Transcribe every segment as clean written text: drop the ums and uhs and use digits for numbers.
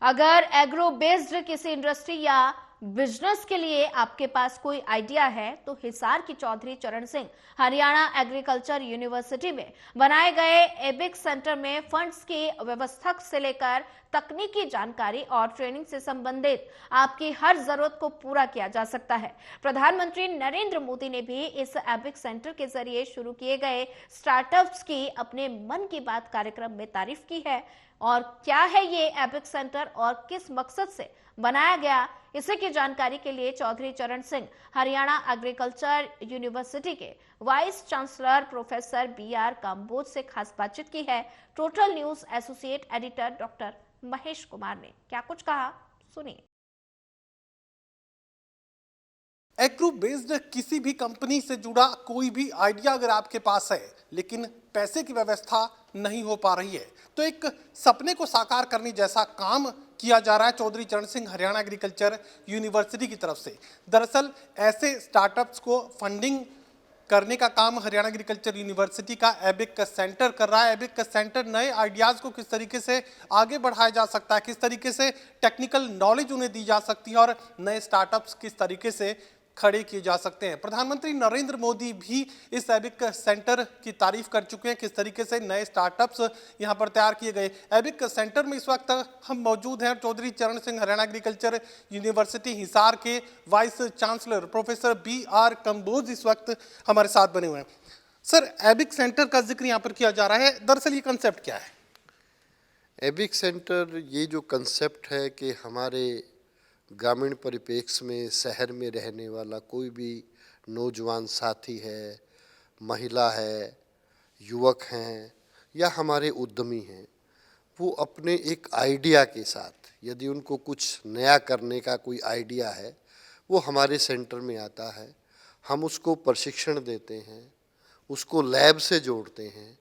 अगर agro based किसी industry या बिजनेस के लिए आपके पास कोई आइडिया है तो हिसार की चौधरी चरण सिंह हरियाणा एग्रीकल्चर यूनिवर्सिटी में बनाए गए एबिक सेंटर में फंड्स की व्यवस्था से लेकर तकनीकी जानकारी और ट्रेनिंग से संबंधित आपकी हर जरूरत को पूरा किया जा सकता है। प्रधानमंत्री नरेंद्र मोदी ने भी इस एबिक सेंटर के जरिए शुरू किए गए स्टार्टअप्स की अपने मन की बात कार्यक्रम में तारीफ की है। और क्या है ये एबिक सेंटर और किस मकसद से बनाया गया, इसी की जानकारी के लिए चौधरी चरण सिंह हरियाणा एग्रीकल्चर यूनिवर्सिटी के vice chancellor professor BR Kamboj से खास बातचीत की है। Total news associate editor doctor Mahesh Kumar ने क्या कुछ कहा, सुनिए। एग्रो बेस्ड किसी भी कंपनी से जुड़ा कोई भी आइडिया अगर आपके पास है लेकिन पैसे की व्यवस्था नहीं हो पा रही है तो एक सपने को साकार करने जैसा काम किया जा रहा है चौधरी चरण सिंह हरियाणा एग्रीकल्चर यूनिवर्सिटी की तरफ से। दरअसल ऐसे स्टार्टअप्स को फंडिंग करने का काम हरियाणा एग्रीकल्चर यूनिवर्सिटी का एबिक सेंटर कर रहा है। एबिक सेंटर नए आइडियाज़ को किस तरीके से आगे बढ़ाया जा सकता है, किस तरीके से टेक्निकल नॉलेज उन्हें दी जा सकती है और नए स्टार्टअप्स किस तरीके से खड़े किए जा सकते हैं। प्रधानमंत्री नरेंद्र मोदी भी इस एबिक सेंटर की तारीफ कर चुके हैं, किस तरीके से नए स्टार्टअप्स यहां पर तैयार किए गए। एबिक सेंटर में इस वक्त हम मौजूद हैं चौधरी चरण सिंह हरियाणा एग्रीकल्चर यूनिवर्सिटी हिसार के vice chancellor professor BR Kamboj इस वक्त हमारे साथ बने हुए हैं। सर, एबिक सेंटर का जिक्र यहाँ पर किया जा रहा है, दरअसल ये कंसेप्ट क्या है? एबिक सेंटर ये जो कंसेप्ट है कि हमारे ग्रामीण परिप्रेक्ष्य में शहर में रहने वाला कोई भी नौजवान साथी है, महिला है, युवक हैं या हमारे उद्यमी हैं, वो अपने एक आइडिया के साथ यदि उनको कुछ नया करने का कोई आइडिया है वो हमारे सेंटर में आता है। हम उसको प्रशिक्षण देते हैं, उसको लैब से जोड़ते हैं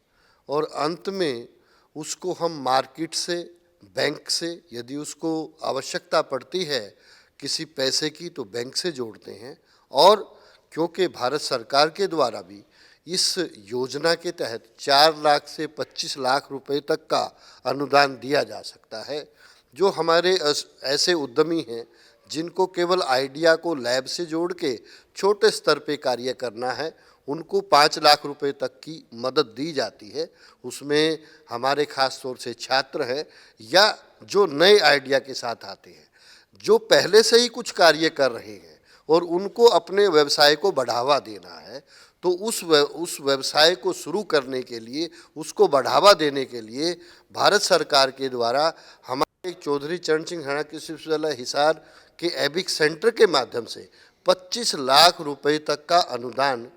और अंत में उसको हम मार्केट से, बैंक से, यदि उसको आवश्यकता पड़ती है किसी पैसे की तो बैंक से जोड़ते हैं। और क्योंकि भारत सरकार के द्वारा भी इस योजना के तहत 4 लाख से 25 लाख रुपए तक का अनुदान दिया जा सकता है। जो हमारे ऐसे उद्यमी हैं जिनको केवल आइडिया को लैब से जोड़ के छोटे स्तर पे कार्य करना है, उनको 5 लाख रुपए तक की मदद दी जाती है। उसमें हमारे खास तौर से छात्र हैं या जो नए आइडिया के साथ आते हैं, जो पहले से ही कुछ कार्य कर रहे हैं और उनको अपने व्यवसाय को बढ़ावा देना है, तो उस व्यवसाय को शुरू करने के लिए, उसको बढ़ावा देने के लिए भारत सरकार के द्वारा हमारे चौधरी चरण सिंह हरियाणा कृषि विश्वविद्यालय हिसार के एबिक सेंटर के माध्यम से 25 लाख रुपए तक का अनुदान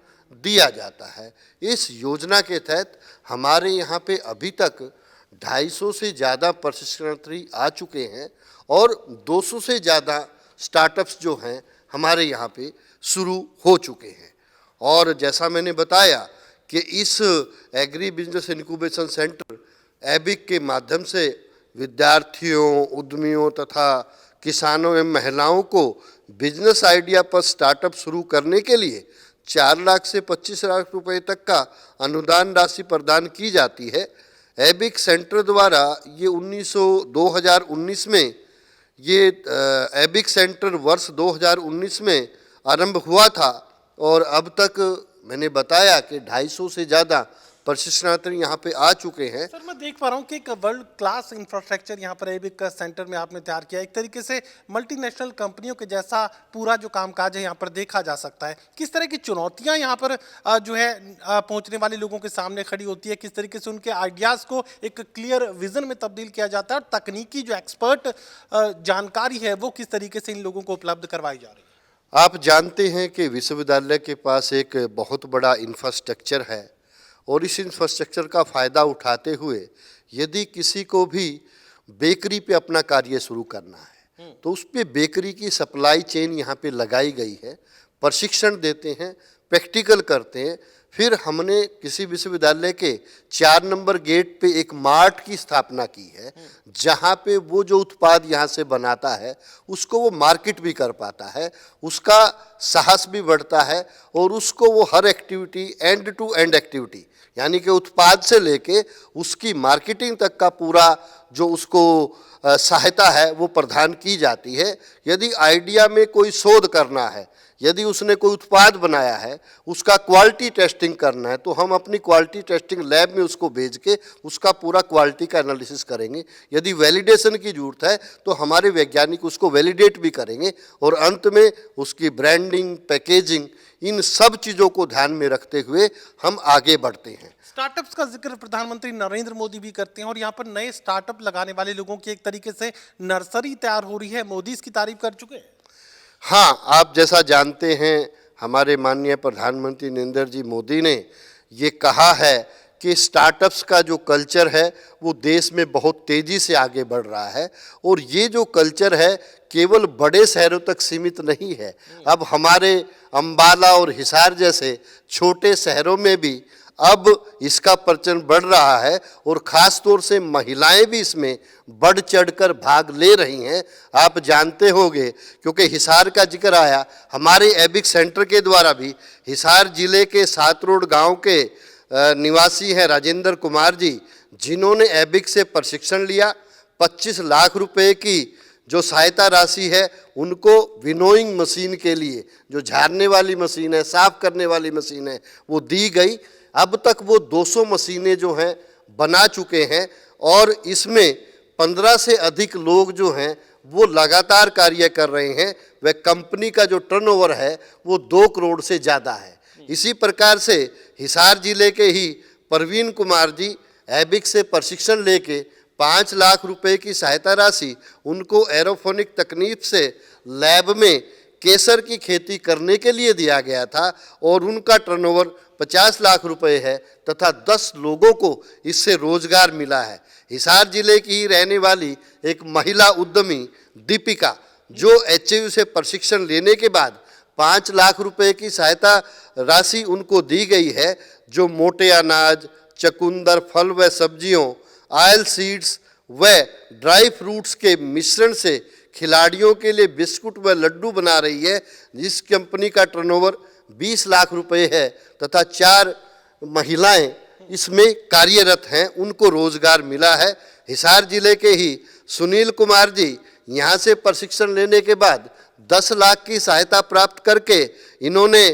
दिया जाता है। इस योजना के तहत हमारे यहाँ पे अभी तक 250 से ज़्यादा प्रशिक्षणार्थी आ चुके हैं और 200 से ज़्यादा स्टार्टअप्स जो हैं हमारे यहाँ पे शुरू हो चुके हैं। और जैसा मैंने बताया कि इस एग्री बिजनेस इनक्यूबेशन सेंटर एबिक के माध्यम से विद्यार्थियों, उद्यमियों तथा किसानों एवं महिलाओं को बिजनेस आइडिया पर स्टार्टअप शुरू करने के लिए 4 लाख से 25 लाख रुपए तक का अनुदान राशि प्रदान की जाती है। एबिक सेंटर द्वारा ये 2019 में ये एबिक सेंटर वर्ष 2019 में आरंभ हुआ था और अब तक मैंने बताया कि 250 से ज़्यादा प्रशिक्षणार्थी यहाँ पे आ चुके हैं। सर, मैं देख पा रहा हूँ कि एक वर्ल्ड क्लास इंफ्रास्ट्रक्चर यहाँ पर एबिक सेंटर में आपने तैयार किया। एक तरीके से मल्टीनेशनल कंपनियों के जैसा पूरा जो कामकाज है यहाँ पर देखा जा सकता है। किस तरह की चुनौतियाँ यहाँ पर जो है पहुँचने वाले लोगों के सामने खड़ी होती है, किस तरीके से उनके आइडियाज़ को एक क्लियर विजन में तब्दील किया जाता है और तकनीकी जो एक्सपर्ट जानकारी है वो किस तरीके से इन लोगों को उपलब्ध करवाई जा रही है? आप जानते हैं कि विश्वविद्यालय के पास एक बहुत बड़ा इंफ्रास्ट्रक्चर है और इस इंफ्रास्ट्रक्चर का फ़ायदा उठाते हुए यदि किसी को भी बेकरी पे अपना कार्य शुरू करना है तो उस पे बेकरी की सप्लाई चेन यहाँ पे लगाई गई है, प्रशिक्षण देते हैं, प्रैक्टिकल करते हैं। फिर हमने किसी विश्वविद्यालय के 4 नंबर गेट पे एक मार्ट की स्थापना की है जहाँ पे वो जो उत्पाद यहाँ से बनाता है उसको वो मार्केट भी कर पाता है, उसका साहस भी बढ़ता है और उसको वो हर activity end to end activity यानी कि उत्पाद से लेके उसकी मार्केटिंग तक का पूरा जो उसको सहायता है वो प्रदान की जाती है। यदि आइडिया में कोई शोध करना है, यदि उसने कोई उत्पाद बनाया है, उसका क्वालिटी टेस्टिंग करना है, तो हम अपनी क्वालिटी टेस्टिंग लैब में उसको भेज के उसका पूरा क्वालिटी का एनालिसिस करेंगे। यदि वैलिडेशन की जरूरत है तो हमारे वैज्ञानिक उसको वैलिडेट भी करेंगे और अंत में उसकी ब्रांडिंग, पैकेजिंग, इन सब चीज़ों को ध्यान में रखते हुए हम आगे बढ़ते हैं। स्टार्टअप्स का जिक्र प्रधानमंत्री नरेंद्र मोदी भी करते हैं और यहाँ पर नए स्टार्टअप लगाने वाले लोगों की एक तरीके से नर्सरी तैयार हो रही है। मोदी इसकी तारीफ कर चुके हैं। हाँ, आप जैसा जानते हैं, हमारे माननीय प्रधानमंत्री नरेंद्र जी मोदी ने ये कहा है कि स्टार्टअप्स का जो कल्चर है वो देश में बहुत तेज़ी से आगे बढ़ रहा है और ये जो कल्चर है केवल बड़े शहरों तक सीमित नहीं है। अब हमारे अंबाला और हिसार जैसे छोटे शहरों में भी अब इसका प्रचलन बढ़ रहा है और ख़ास तौर से महिलाएं भी इसमें बढ़ चढ़कर भाग ले रही हैं। आप जानते होंगे, क्योंकि हिसार का जिक्र आया, हमारे एबिक सेंटर के द्वारा भी हिसार जिले के सातरोड गांव के निवासी हैं राजेंद्र कुमार जी, जिन्होंने एबिक से प्रशिक्षण लिया। 25 लाख रुपए की जो सहायता राशि है उनको विनोइंग मशीन के लिए, जो झाड़ने वाली मशीन है, साफ करने वाली मशीन है, वो दी गई। अब तक वो 200 मशीनें जो हैं बना चुके हैं और इसमें 15 से अधिक लोग जो हैं वो लगातार कार्य कर रहे हैं। वह कंपनी का जो टर्नओवर है वो 2 करोड़ से ज़्यादा है। इसी प्रकार से हिसार जिले के ही प्रवीण कुमार जी एबिक से प्रशिक्षण लेके 5 लाख रुपए की सहायता राशि उनको एरोफोनिक तकनीक से लैब में केसर की खेती करने के लिए दिया गया था और उनका टर्नओवर 50 लाख रुपए है तथा 10 लोगों को इससे रोजगार मिला है। हिसार जिले की ही रहने वाली एक महिला उद्यमी दीपिका, जो HAU से प्रशिक्षण लेने के बाद 5 लाख रुपए की सहायता राशि उनको दी गई है, जो मोटे अनाज, चकुंदर, फल व सब्जियों, ऑयल सीड्स व ड्राई फ्रूट्स के मिश्रण से खिलाड़ियों के लिए बिस्कुट व लड्डू बना रही है, जिस कंपनी का टर्नओवर 20 लाख रुपए है तथा 4 महिलाएं इसमें कार्यरत हैं, उनको रोजगार मिला है। हिसार जिले के ही सुनील कुमार जी यहाँ से प्रशिक्षण लेने के बाद 10 लाख की सहायता प्राप्त करके इन्होंने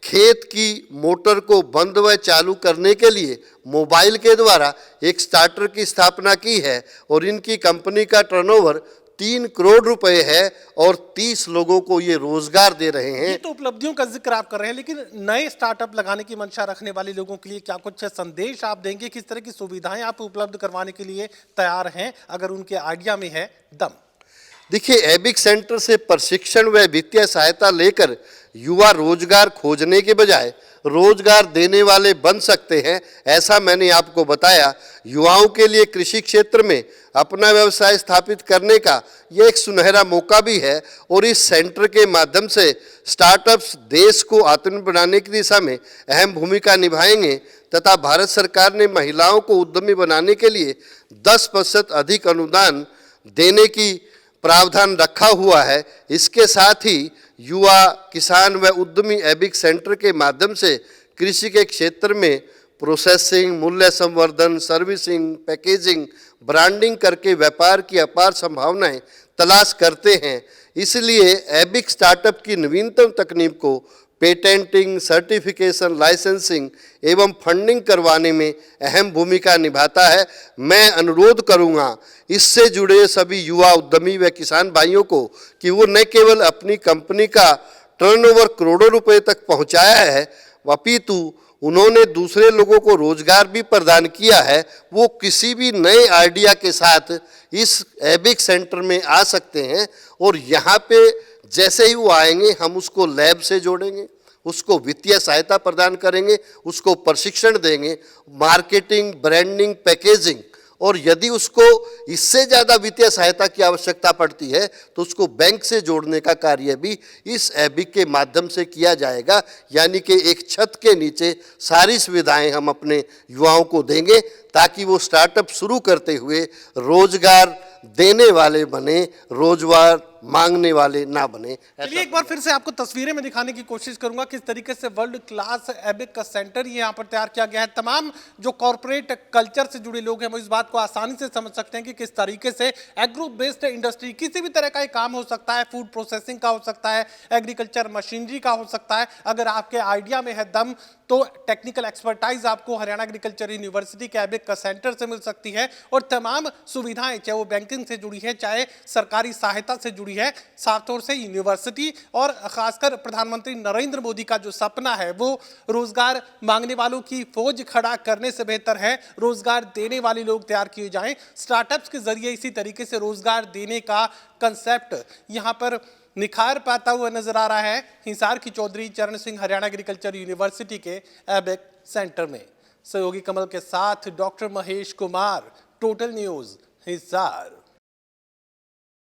खेत की मोटर को बंद व चालू करने के लिए मोबाइल के द्वारा एक स्टार्टर की स्थापना की है और इनकी कंपनी का टर्नओवर 3 करोड़ रुपए है और 30 लोगों को ये रोजगार दे रहे हैं। ये तो उपलब्धियों का जिक्र आप कर रहे हैं, लेकिन नए स्टार्टअप लगाने की मंशा रखने वाले लोगों के लिए क्या कुछ संदेश आप देंगे? किस तरह की सुविधाएं आप उपलब्ध करवाने के लिए तैयार हैं अगर उनके आइडिया में है दम? देखिए, एबिक सेंटर से प्रशिक्षण व वित्तीय सहायता लेकर युवा रोजगार खोजने के बजाय रोजगार देने वाले बन सकते हैं, ऐसा मैंने आपको बताया। युवाओं के लिए कृषि क्षेत्र में अपना व्यवसाय स्थापित करने का यह एक सुनहरा मौका भी है और इस सेंटर के माध्यम से स्टार्टअप्स देश को आत्मनिर्भर बनाने की दिशा में अहम भूमिका निभाएंगे तथा भारत सरकार ने महिलाओं को उद्यमी बनाने के लिए 10% अधिक अनुदान देने की प्रावधान रखा हुआ है। इसके साथ ही युवा, किसान व उद्यमी एबिक सेंटर के माध्यम से कृषि के क्षेत्र में प्रोसेसिंग, मूल्य संवर्धन, सर्विसिंग, पैकेजिंग, ब्रांडिंग करके व्यापार की अपार संभावनाएं तलाश करते हैं। इसलिए एबिक स्टार्टअप की नवीनतम तकनीक को पेटेंटिंग, सर्टिफिकेशन, लाइसेंसिंग एवं फंडिंग करवाने में अहम भूमिका निभाता है। मैं अनुरोध करूंगा इससे जुड़े सभी युवा उद्यमी व किसान भाइयों को कि वो न केवल अपनी कंपनी का टर्नओवर करोड़ों रुपए तक पहुंचाया है, अपितु उन्होंने दूसरे लोगों को रोजगार भी प्रदान किया है। वो किसी भी नए आइडिया के साथ इस एबिक सेंटर में आ सकते हैं और यहाँ पे जैसे ही वो आएंगे हम उसको लैब से जोड़ेंगे, उसको वित्तीय सहायता प्रदान करेंगे, उसको प्रशिक्षण देंगे, मार्केटिंग, ब्रांडिंग, पैकेजिंग, और यदि उसको इससे ज़्यादा वित्तीय सहायता की आवश्यकता पड़ती है तो उसको बैंक से जोड़ने का कार्य भी इस एबिक के माध्यम से किया जाएगा। यानी कि एक छत के नीचे सारी सुविधाएं हम अपने युवाओं को देंगे ताकि वो स्टार्टअप शुरू करते हुए रोजगार देने वाले बने, रोजगार मांगने वाले ना बने। चलिए एक बार फिर से आपको तस्वीरें में दिखाने की कोशिश करूंगा किस तरीके से वर्ल्ड क्लास एबिक का सेंटर यहाँ पर तैयार किया गया है। तमाम जो कॉर्पोरेट कल्चर से जुड़े लोग हैं वो इस बात को आसानी से समझ सकते हैं कि किस तरीके से एग्रो बेस्ड इंडस्ट्री, किसी भी तरह का एक काम हो सकता है, फूड प्रोसेसिंग का हो सकता है, एग्रीकल्चर मशीनरी का हो सकता है। अगर आपके आइडिया में है दम तो टेक्निकल एक्सपर्टाइज आपको हरियाणा एग्रीकल्चर यूनिवर्सिटी के एबिक का सेंटर से मिल सकती है और तमाम सुविधाएं चाहे वो बैंकिंग से जुड़ी है, चाहे सरकारी सहायता से जुड़ी है, साफ तौर से यूनिवर्सिटी और खासकर प्रधानमंत्री नरेंद्र मोदी का जो सपना है वो रोजगार मांगने वालों की फौज खड़ा करने से बेहतर है रोजगार देने वाले लोग तैयार किए जाएं। स्टार्टअप्स के जरिए इसी तरीके से रोजगार देने का कंसेप्ट यहाँ पर निखार पाता हुआ नजर आ रहा है हिसार की चौधरी चरण सिंह हरियाणा एग्रीकल्चर यूनिवर्सिटी के एबिक सेंटर में। सहयोगी कमल के साथ doctor Mahesh Kumar, total news, Hisar.